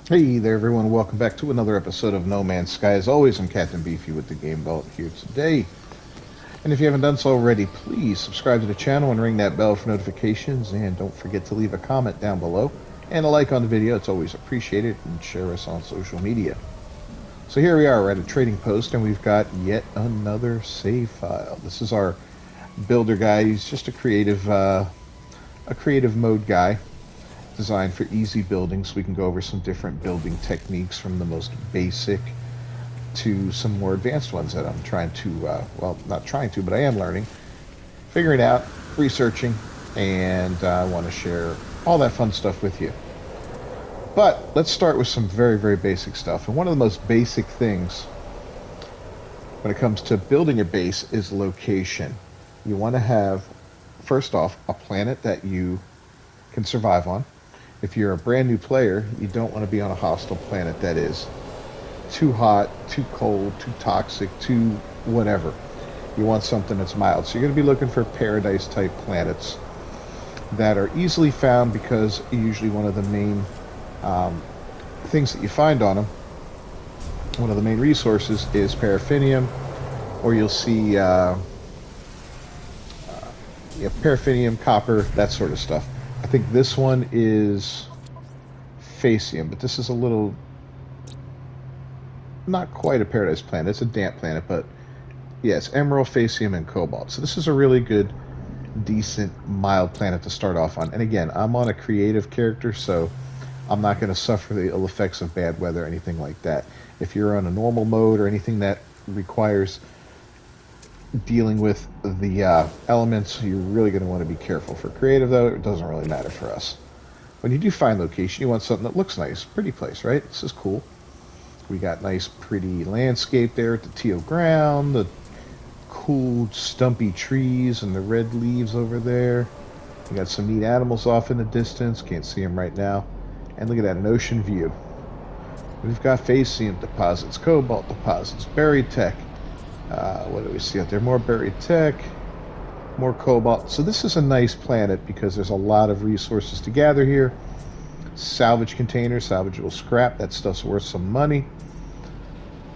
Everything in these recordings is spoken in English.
Hey there, everyone. Welcome back to another episode of No Man's Sky. As always, I'm Captain Beefy with the Game Vault here today. And if you haven't done so already, please subscribe to the channel and ring that bell for notifications. And don't forget to leave a comment down below and a like on the video. It's always appreciated. And share us on social media. So here we are. We're at a trading post, and we've got yet another save file. This is our builder guy. He's just a creative mode guy, designed for easy building, so we can go over some different building techniques from the most basic to some more advanced ones that I'm trying to, well, not trying to, but I am learning, figuring out, researching, and I want to share all that fun stuff with you. But let's start with some very, very basic stuff. And one of the most basic things when it comes to building a base is location. You want to have, first off, a planet that you can survive on. If you're a brand new player, you don't want to be on a hostile planet that is too hot, too cold, too toxic, too whatever. You want something that's mild. So you're going to be looking for paradise type planets that are easily found, because usually one of the main things that you find on them, one of the main resources is paraffinium, or you'll see paraffinium, copper, that sort of stuff. I think this one is Facium, but this is a little, not quite a paradise planet. It's a damp planet, but yes, Emerald, Facium, and Cobalt. So this is a really good, decent, mild planet to start off on. And again, I'm on a creative character, so I'm not going to suffer the ill effects of bad weather or anything like that. If you're on a normal mode or anything that requires dealing with the elements, you're really going to want to be careful. For creative, though, it doesn't really matter for us. When you do find location, you want something that looks nice. Pretty place, right? This is cool. We got nice, pretty landscape there at the teal ground, the cool, stumpy trees, and the red leaves over there. We got some neat animals off in the distance. Can't see them right now. And look at that, an ocean view. We've got Facium deposits, Cobalt deposits, buried tech. What do we see out there? More buried tech, more cobalt. So this is a nice planet because there's a lot of resources to gather here. Salvage containers, salvageable scrap. That stuff's worth some money.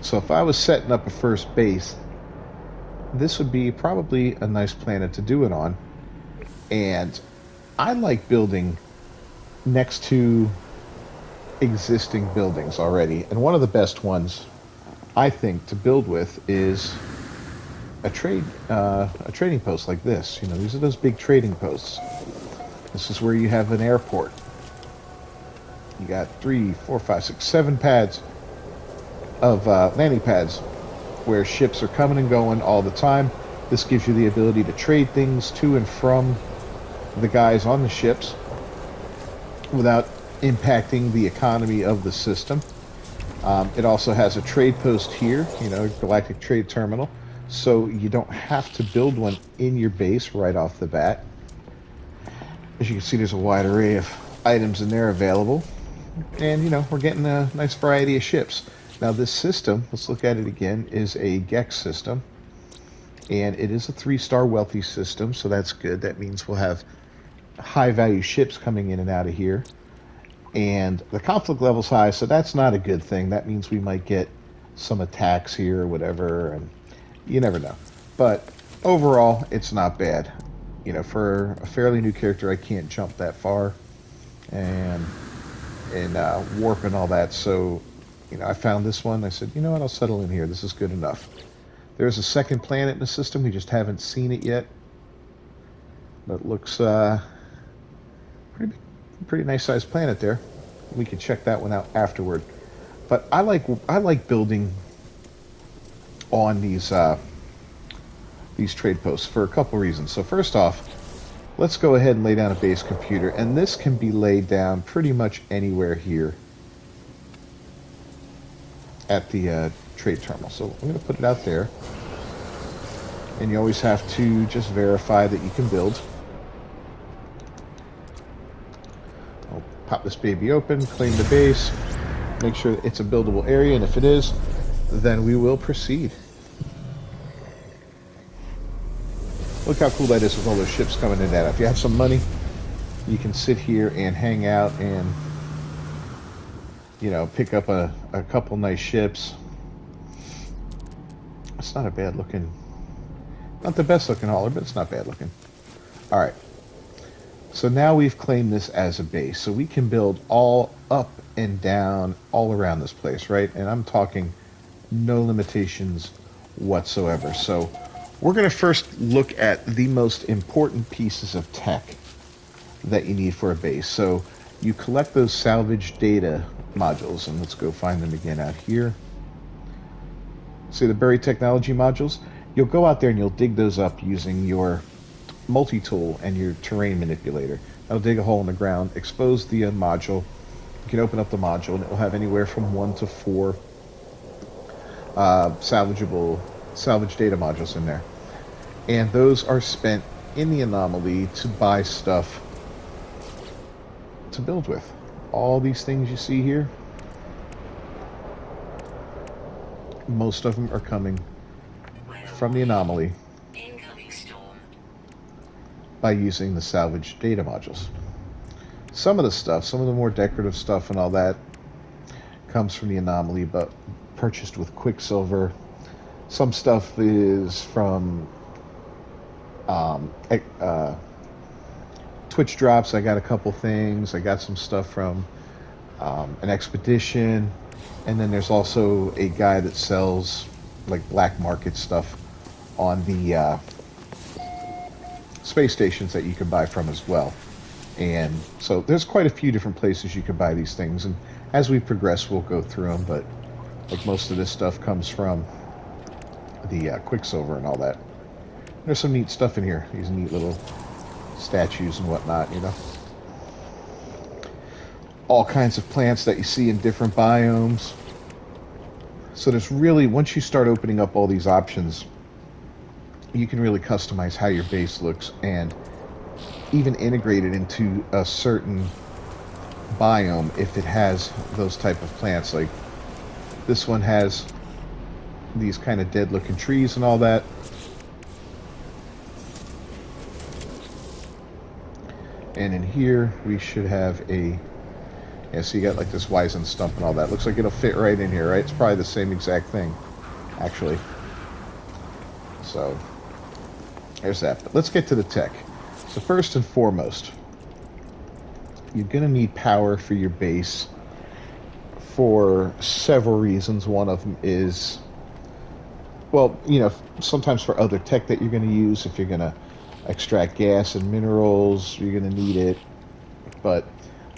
So if I was setting up a first base, this would be probably a nice planet to do it on. And I like building next to existing buildings already. And one of the best ones, I think, to build with is a trading post like this. You know, these are those big trading posts. This is where you have an airport. You got 3, 4, 5, 6, 7 pads of landing pads where ships are coming and going all the time. This gives you the ability to trade things to and from the guys on the ships without impacting the economy of the system. It also has a trade post here, you know, Galactic Trade Terminal, so you don't have to build one in your base right off the bat. As you can see, there's a wide array of items in there available, and you know, we're getting a nice variety of ships. Now this system, let's look at it again, is a Gex system, and it is a 3-star wealthy system, so that's good. That means we'll have high value ships coming in and out of here. And the conflict level's high, so that's not a good thing. That means we might get some attacks here or whatever, and you never know. But overall, it's not bad. You know, for a fairly new character, I can't jump that far and warp and all that. So, you know, I found this one. I said, you know what, I'll settle in here. This is good enough. There's a second planet in the system. We just haven't seen it yet. But it looks pretty nice sized planet there. We could check that one out afterward. But I like building on these trade posts for a couple reasons. So first off, let's go ahead and lay down a base computer, and this can be laid down pretty much anywhere here at the trade terminal. So I'm going to put it out there, and you always have to just verify that you can build. Pop this baby open, claim the base, make sure it's a buildable area, and if it is, then we will proceed. Look how cool that is with all those ships coming in and out. If you have some money, you can sit here and hang out and you know, pick up a couple nice ships. It's not a bad looking, not the best looking hauler, but it's not bad looking. All right. So now we've claimed this as a base. So we can build all up and down all around this place, right? And I'm talking no limitations whatsoever. So we're going to first look at the most important pieces of tech that you need for a base. So you collect those salvage data modules, and let's go find them again out here. See the buried technology modules? You'll go out there and you'll dig those up using your multi-tool and your terrain manipulator. That'll dig a hole in the ground, expose the module. You can open up the module and it will have anywhere from 1 to 4 salvage data modules in there. And those are spent in the anomaly to buy stuff to build with. All these things you see here, most of them are coming from the anomaly by using the salvage data modules. Some of the stuff, some of the more decorative stuff and all that comes from the anomaly, but purchased with Quicksilver. Some stuff is from Twitch drops. I got a couple things. I got some stuff from an expedition, and then there's also a guy that sells like black market stuff on the space stations that you can buy from as well. And so there's quite a few different places you can buy these things, and as we progress we'll go through them, but like most of this stuff comes from the Quicksilver and all that. There's some neat stuff in here, these neat little statues and whatnot, you know. All kinds of plants that you see in different biomes. So there's really, once you start opening up all these options, you can really customize how your base looks and even integrate it into a certain biome if it has those type of plants. Like this one has these kind of dead looking trees and all that. And in here we should have a, yeah, so you got like this Wizen stump and all that. Looks like it'll fit right in here, right? It's probably the same exact thing, actually. So there's that. But let's get to the tech. So first and foremost, you're going to need power for your base for several reasons. One of them is, well, you know, sometimes for other tech that you're going to use. If you're going to extract gas and minerals, you're going to need it. But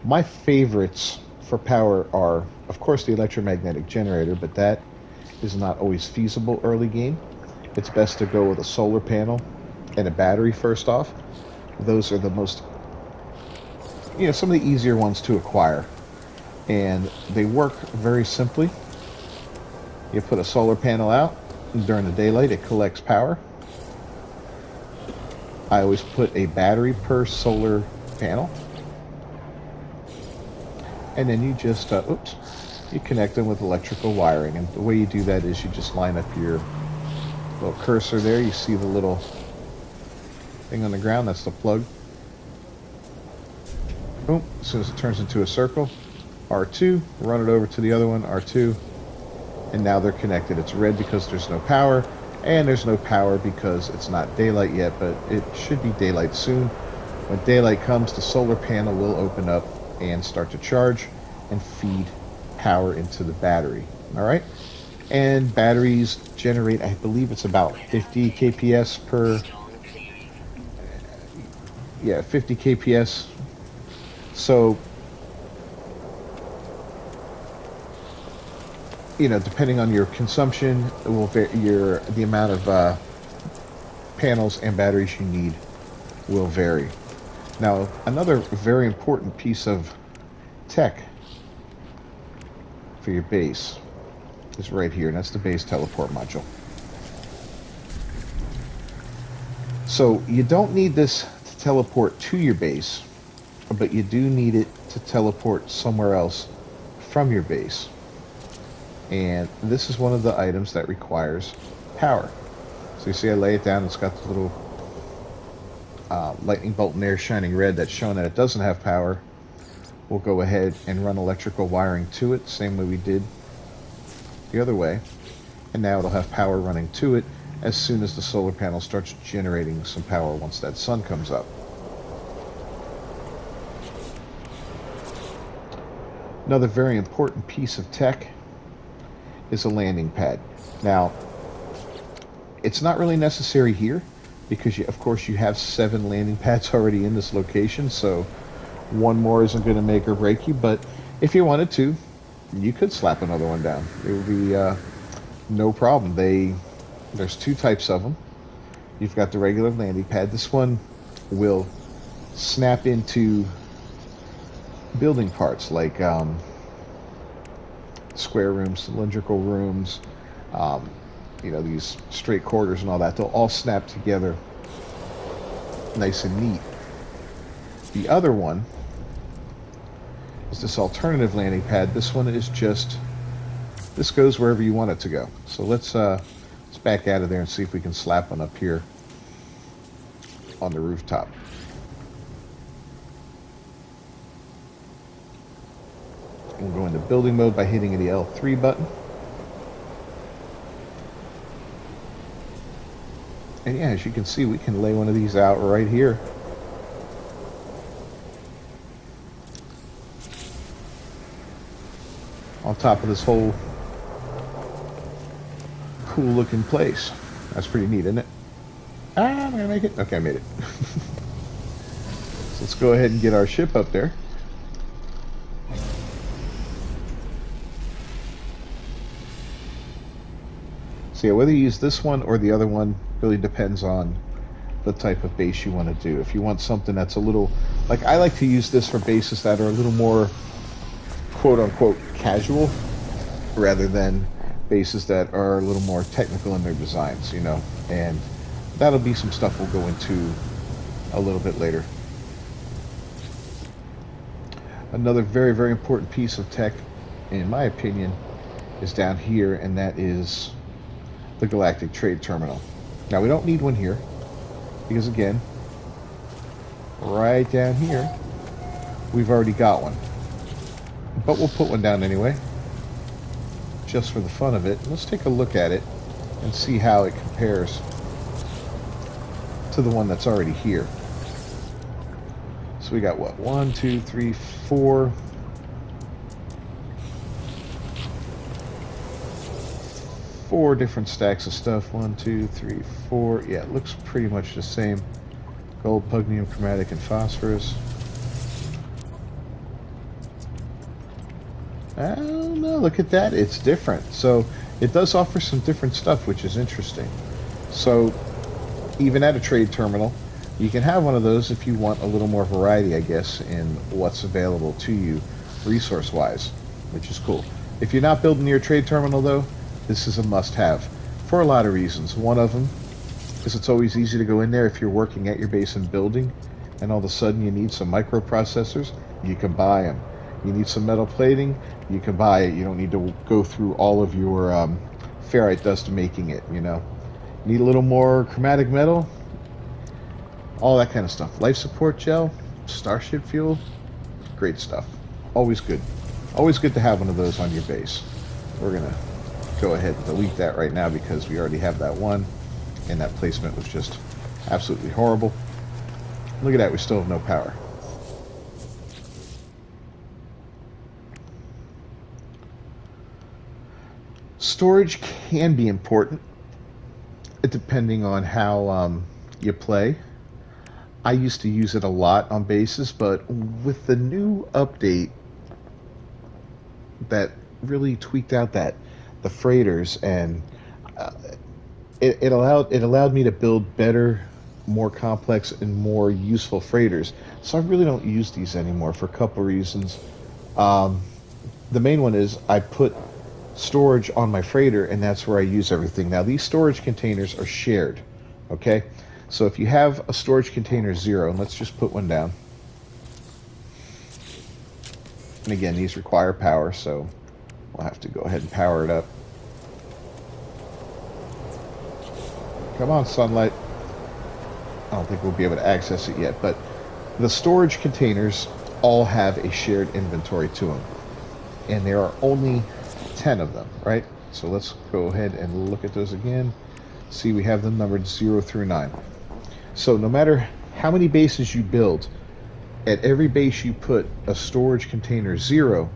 my favorites for power are, of course, the electromagnetic generator, but that is not always feasible early game. It's best to go with a solar panel and a battery first off. Those are the most, you know, some of the easier ones to acquire. And they work very simply. You put a solar panel out, and during the daylight it collects power. I always put a battery per solar panel. And then you just, you connect them with electrical wiring. And the way you do that is you just line up your little cursor there. You see the little thing on the ground, that's the plug. Boom, as soon as it turns into a circle, R2, run it over to the other one, R2, and now they're connected. It's red because there's no power, and there's no power because it's not daylight yet, but it should be daylight soon. When daylight comes, the solar panel will open up and start to charge and feed power into the battery. All right, and batteries generate, I believe it's about 50 kps per, yeah, 50 kps. So, you know, depending on your consumption, it will the amount of panels and batteries you need will vary. Now, another very important piece of tech for your base is right here, and that's the base teleport module. So you don't need this to teleport to your base, but you do need it to teleport somewhere else from your base. And this is one of the items that requires power. So you see I lay it down, it's got the little lightning bolt in there shining red that's showing that it doesn't have power. we'll go ahead and run electrical wiring to it, same way we did the other way. And now it'll have power running to it as soon as the solar panel starts generating some power once that sun comes up. Another very important piece of tech is a landing pad. Now, it's not really necessary here because, of course, you have 7 landing pads already in this location, so one more isn't going to make or break you, but if you wanted to, you could slap another one down. It would be no problem. There's 2 types of them. You've got the regular landing pad. This one will snap into building parts like square rooms, cylindrical rooms, you know, these straight corridors and all that. They'll all snap together nice and neat. The other one is this alternative landing pad. This one is just, this goes wherever you want it to go. So let's back out of there and see if we can slap one up here on the rooftop. We'll go into building mode by hitting the L3 button. And yeah, as you can see, we can lay one of these out right here. On top of this whole cool looking place. That's pretty neat, isn't it? Ah, I'm gonna make it. Okay, I made it. So let's go ahead and get our ship up there. So yeah, whether you use this one or the other one really depends on the type of base you want to do. If you want something that's a little, like I like to use this for bases that are a little more quote-unquote casual rather than bases that are a little more technical in their designs, you know, and that'll be some stuff we'll go into a little bit later. Another very, very important piece of tech, in my opinion, is down here, and that is the Galactic Trade Terminal. Now, we don't need one here, because again, right down here, we've already got one. But we'll put one down anyway, just for the fun of it. Let's take a look at it and see how it compares to the one that's already here. So we got what? 1, 2, 3, 4. 4 different stacks of stuff. 1, 2, 3, 4. Yeah, it looks pretty much the same. Gold, pugnium, chromatic, and phosphorus. I don't know, look at that, it's different. So it does offer some different stuff, which is interesting. So even at a trade terminal, you can have one of those if you want a little more variety, I guess, in what's available to you resource-wise, which is cool. If you're not building your trade terminal, though, this is a must-have for a lot of reasons. One of them is it's always easy to go in there if you're working at your base and building, and all of a sudden you need some microprocessors, you can buy them. You need some metal plating, you can buy it. You don't need to go through all of your ferrite dust making it, you know. Need a little more chromatic metal, all that kind of stuff. Life support gel, starship fuel, great stuff. Always good. Always good to have one of those on your base. We're going to go ahead and delete that right now because we already have that one, and that placement was just absolutely horrible. Look at that, we still have no power. Storage can be important depending on how you play. I used to use it a lot on bases, but with the new update that really tweaked out the freighters, and it allowed me to build better, more complex, and more useful freighters. So I really don't use these anymore for a couple reasons. The main one is I put storage on my freighter, and that's where I use everything. Now, these storage containers are shared, okay? So if you have a storage container 0, and let's just put one down. And again, these require power, so we'll have to go ahead and power it up. Come on, sunlight. I don't think we'll be able to access it yet, but the storage containers all have a shared inventory to them. And there are only 10 of them, right? So let's go ahead and look at those again. See, we have them numbered 0 through 9. So no matter how many bases you build, at every base you put a storage container 0,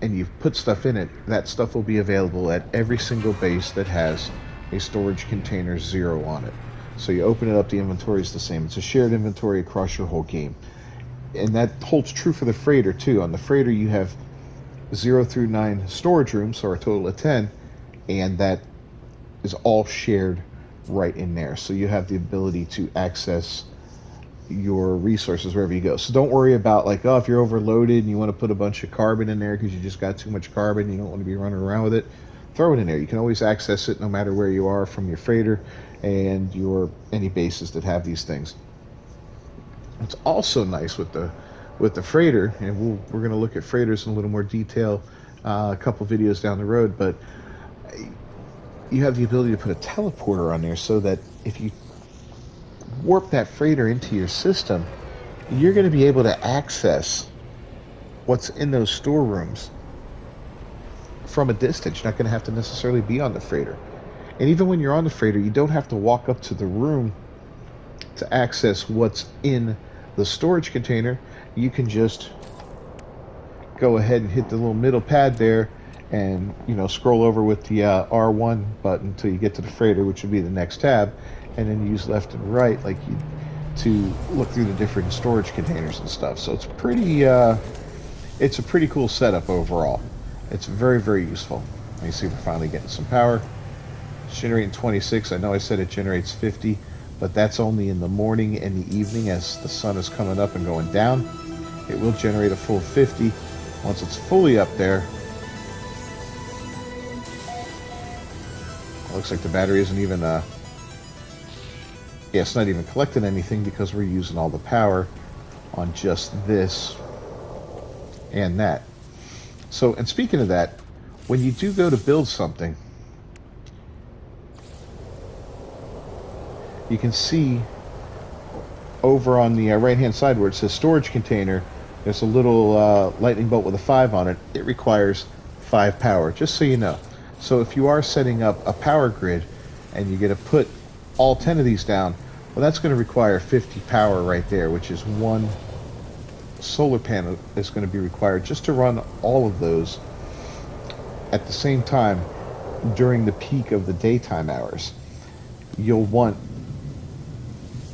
and you've put stuff in it, that stuff will be available at every single base that has a storage container 0 on it. So you open it up, the inventory is the same. It's a shared inventory across your whole game. And that holds true for the freighter too. On the freighter you have 0 through 9 storage rooms, so a total of 10, and that is all shared right in there. So you have the ability to access your resources wherever you go. So don't worry about like, oh, if you're overloaded and you want to put a bunch of carbon in there because you just got too much carbon and you don't want to be running around with it, throw it in there. You can always access it no matter where you are from your freighter and any bases that have these things. It's also nice with the freighter, and we're going to look at freighters in a little more detail a couple videos down the road, but you have the ability to put a teleporter on there so that if you warp that freighter into your system, you're going to be able to access what's in those storerooms from a distance. You're not going to have to necessarily be on the freighter. And even when you're on the freighter, you don't have to walk up to the room to access what's in the storage container. You can just go ahead and hit the little middle pad there and, you know, scroll over with the R1 button until you get to the freighter, which would be the next tab, and then use left and right like you to look through the different storage containers and stuff. So it's it's a pretty cool setup overall. It's very, very useful. You see we're finally getting some power. It's generating 26. I know I said it generates 50, but that's only in the morning and the evening as the sun is coming up and going down. It will generate a full 50 once it's fully up there. It looks like the battery isn't even yeah, it's not even collecting anything because we're using all the power on just this and that. So, and speaking of that, when you do go to build something, you can see over on the right hand side where it says storage container, there's a little lightning bolt with a 5 on it. It requires 5 power, just so you know. So if you are setting up a power grid and you're going to put all 10 of these down, well, that's going to require 50 power right there, which is one solar panel is going to be required just to run all of those at the same time during the peak of the daytime hours. You'll want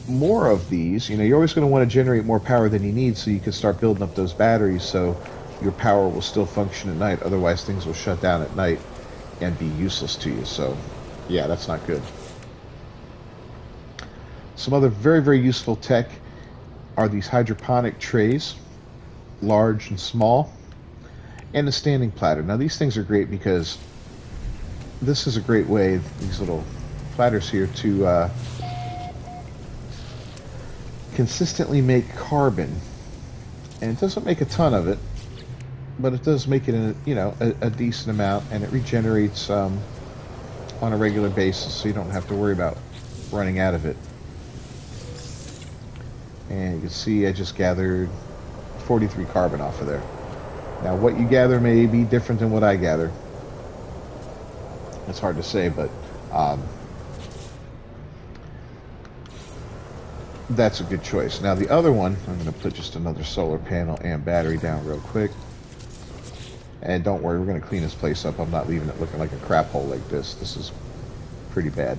more of these. You know, you're always going to want to generate more power than you need so you can start building up those batteries so your power will still function at night. Otherwise, things will shut down at night and be useless to you. So, yeah, that's not good. Some other very, very useful tech are these hydroponic trays, large and small, and a standing platter. Now, these things are great because this is a great way, these little platters here, to consistently make carbon. And it doesn't make a ton of it, but it does make it a decent amount, and it regenerates on a regular basis, so you don't have to worry about running out of it. And you can see I just gathered 43 carbon off of there. Now what you gather may be different than what I gather. It's hard to say, but that's a good choice. Now the other one, I'm going to put just another solar panel and battery down real quick. And don't worry, we're going to clean this place up. I'm not leaving it looking like a crap hole like this. This is pretty bad.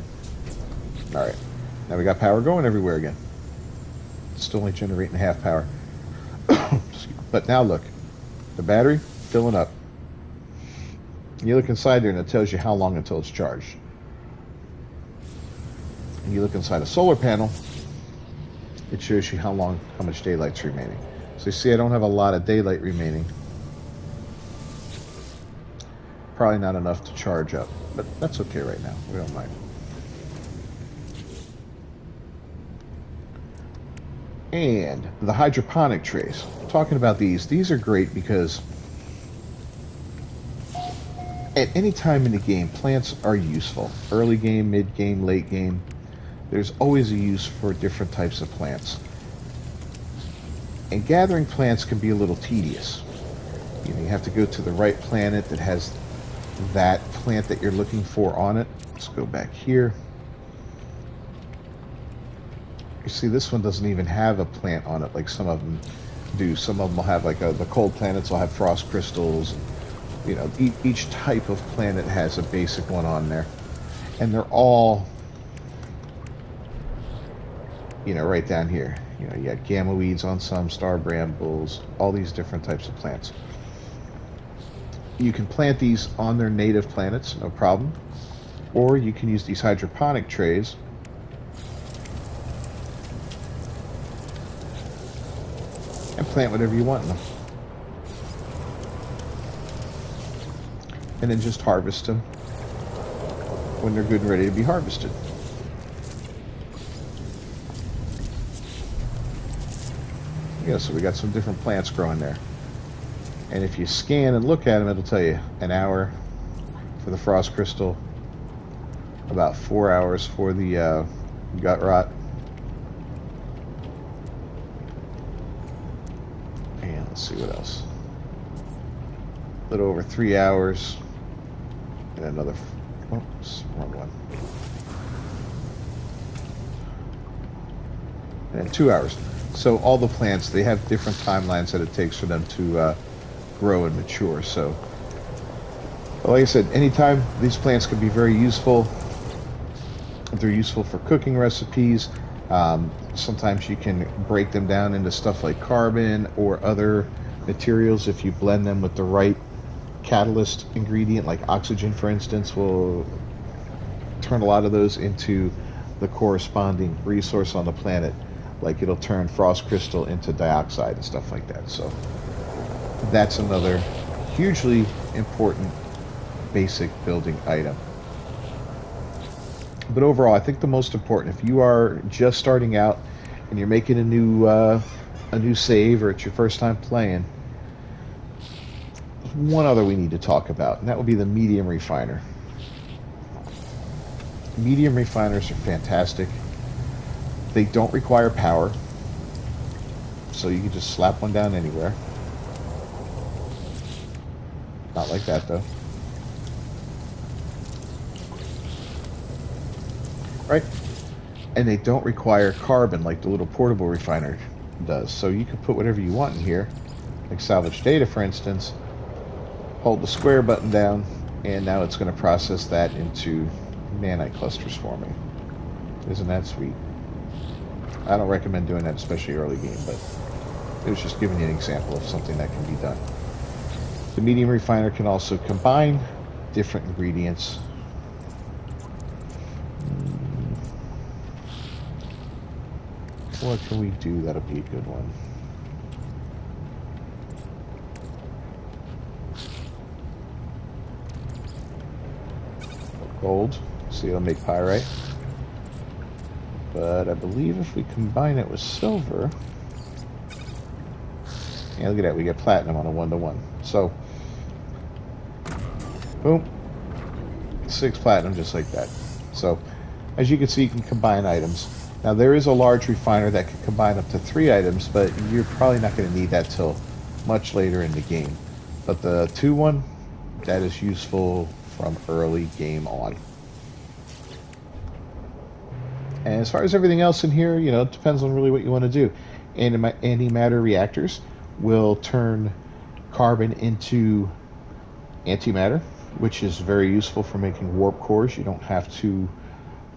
Alright, now we got power going everywhere again. Still only generating half power. But now look, the battery filling up. You look inside there and it tells you how long until it's charged. And you look inside a solar panel, it shows you how much daylight's remaining. So you see I don't have a lot of daylight remaining. Probably not enough to charge up, but that's okay right now. We don't mind. And the hydroponic trays. Talking about these are great because at any time in the game, plants are useful. Early game, mid game, late game. There's always a use for different types of plants. And gathering plants can be a little tedious. You know, you have to go to the right planet that has that plant that you're looking for on it. Let's go back here. You see, this one doesn't even have a plant on it like some of them do. Some of them will have like the cold planets will have frost crystals. You know, each type of planet has a basic one on there. And they're all, you know, right down here. You know, you got gamma weeds on some, star brambles, all these different types of plants. You can plant these on their native planets, no problem. Or you can use these hydroponic trays and plant whatever you want in them. And then just harvest them when they're good and ready to be harvested. Yeah, so we got some different plants growing there. And if you scan and look at them, it'll tell you an hour for the frost crystal, about 4 hours for the gut rot. And let's see what else. A little over 3 hours. And another, oops, wrong one. And then 2 hours. So all the plants, they have different timelines that it takes for them to grow and mature. So, like I said, anytime these plants can be very useful. They're useful for cooking recipes. Sometimes you can break them down into stuff like carbon or other materials if you blend them with the right catalyst ingredient, like oxygen, for instance, will turn a lot of those into the corresponding resource on the planet. Like it'll turn frost crystal into dioxide and stuff like that. So that's another hugely important basic building item. But overall, I think the most important, if you are just starting out and you're making a new save, or it's your first time playing, one other we need to talk about, and that would be the medium refiner. Medium refiners are fantastic. They don't require power, so you can just slap one down anywhere. Not like that, though. Right? And they don't require carbon like the little portable refiner does. So you can put whatever you want in here, like salvage data, for instance. Hold the square button down, and now it's going to process that into nanite clusters for me. Isn't that sweet? I don't recommend doing that, especially early game, but it was just giving you an example of something that can be done. The medium refiner can also combine different ingredients. What can we do that'll be a good one? Gold. See, it'll make pyrite. But I believe if we combine it with silver... Yeah, look at that. We get platinum on a 1-to-1. So, boom. 6 platinum just like that. So, as you can see, you can combine items. Now, there is a large refiner that can combine up to 3 items, but you're probably not going to need that till much later in the game. But the 2-1, that is useful from early game on. And as far as everything else in here, you know, it depends on really what you want to do. Antimatter reactors will turn carbon into antimatter, which is very useful for making warp cores. You don't have to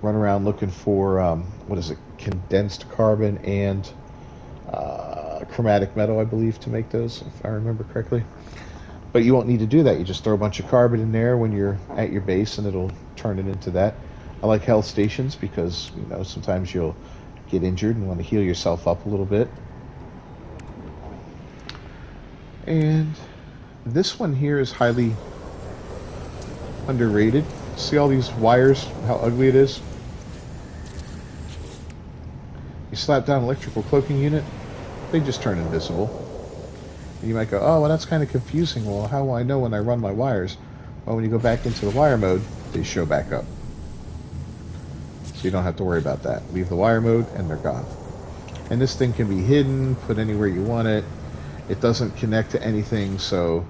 run around looking for, what is it, condensed carbon and chromatic metal, I believe, to make those, if I remember correctly. But you won't need to do that. You just throw a bunch of carbon in there when you're at your base, and it'll turn it into that. I like health stations because, you know, sometimes you'll get injured and want to heal yourself up a little bit. And this one here is highly underrated. See all these wires, how ugly it is? You slap down an electrical cloaking unit, they just turn invisible. And you might go, oh, well, that's kind of confusing. Well, how will I know when I run my wires? Well, when you go back into the wire mode, they show back up. So you don't have to worry about that. Leave the wire mode, and they're gone. And this thing can be hidden, put anywhere you want it. It doesn't connect to anything, so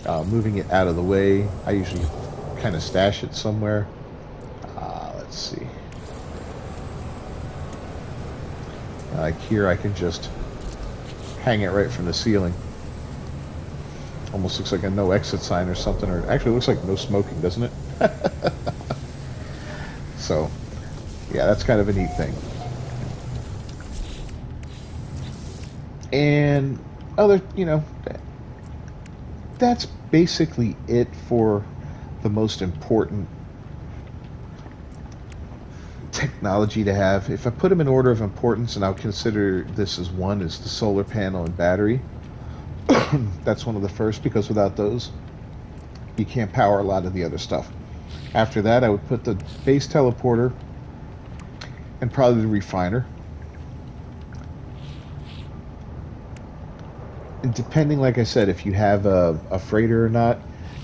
moving it out of the way, I usually kind of stash it somewhere. Let's see. Like here, I can just hang it right from the ceiling. Almost looks like a no exit sign or something, or actually looks like no smoking, doesn't it? So, yeah, that's kind of a neat thing. And other, you know, that's basically it for the most important technology to have. If I put them in order of importance, and I'll consider this as one, is the solar panel and battery. That's one of the first, because without those, you can't power a lot of the other stuff. After that, I would put the base teleporter and probably the refiner. And depending, like I said, if you have a freighter or not,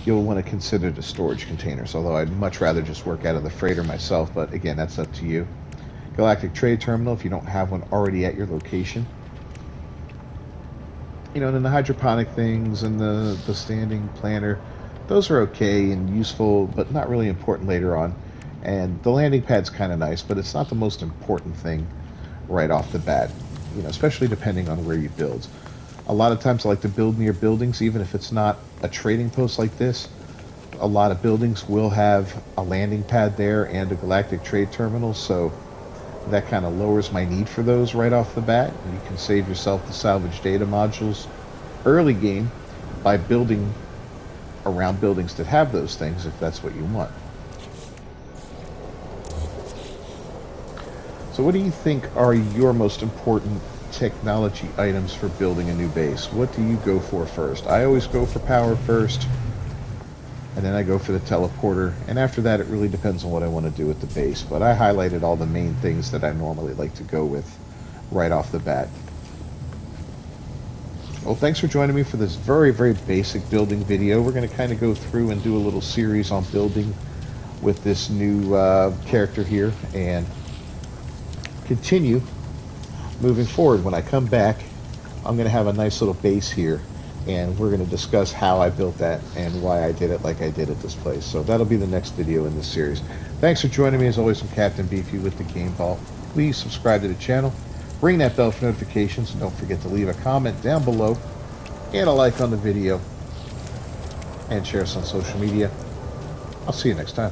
you'll want to consider the storage containers, although I'd much rather just work out of the freighter myself, but again, that's up to you. Galactic Trade Terminal, if you don't have one already at your location. You know, and then the hydroponic things and the standing planter, those are okay and useful, but not really important later on. And the landing pad's kind of nice, but it's not the most important thing right off the bat, you know, especially depending on where you build. A lot of times I like to build near buildings, even if it's not a trading post like this. A lot of buildings will have a landing pad there and a Galactic Trade Terminal, so that kind of lowers my need for those right off the bat. And you can save yourself the salvage data modules early game by building around buildings that have those things, if that's what you want. So what do you think are your most important technology items for building a new base? What do you go for first? I always go for power first, and then I go for the teleporter, and after that it really depends on what I want to do with the base, but I highlighted all the main things that I normally like to go with right off the bat. Well, thanks for joining me for this very, very basic building video. We're going to kind of go through and do a little series on building with this new character here, and continue moving forward. When I come back, I'm going to have a nice little base here, and we're going to discuss how I built that and why I did it like I did at this place. So that'll be the next video in this series. Thanks for joining me. As always, I'm Captain Beefy with the Game Vault. Please subscribe to the channel, ring that bell for notifications, and don't forget to leave a comment down below and a like on the video, and share us on social media. I'll see you next time.